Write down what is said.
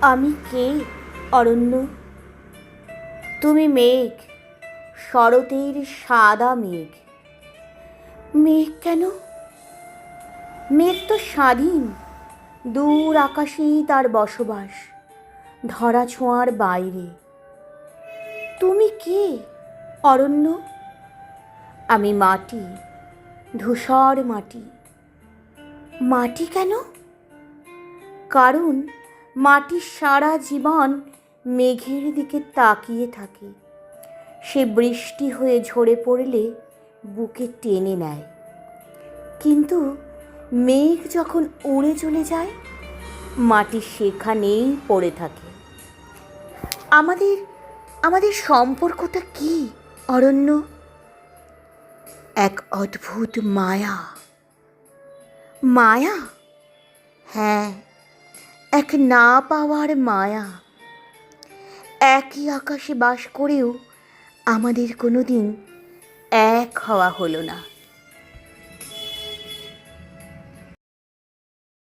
আমি কে অরণ্য? তুমি মেঘ, শরতের সাদা মেঘ। মেঘ কেন? মেঘ তো স্বাধীন, দূর আকাশেই তার বসবাস, ধরা ছোঁয়ার বাইরে। তুমি কে অরণ্য? আমি মাটি, ধূসর মাটি। মাটি কেন? কারণ মাটি সারা জীবন মেঘের দিকে তাকিয়ে থাকে। সে বৃষ্টি হয়ে ঝরে পড়লে বুকে টেনে নেয়, কিন্তু মেঘ যখন উড়ে চলে যায়, মাটি সেখানেই পড়ে থাকে। আমাদের আমাদের সম্পর্কটা কি অরণ্য? এক অদ্ভুত মায়া। মায়া? হ্যাঁ, এক না পাওয়ার মায়া। একই আকাশে বাস করেও আমাদের কোনোদিন এক হওয়া হলো না।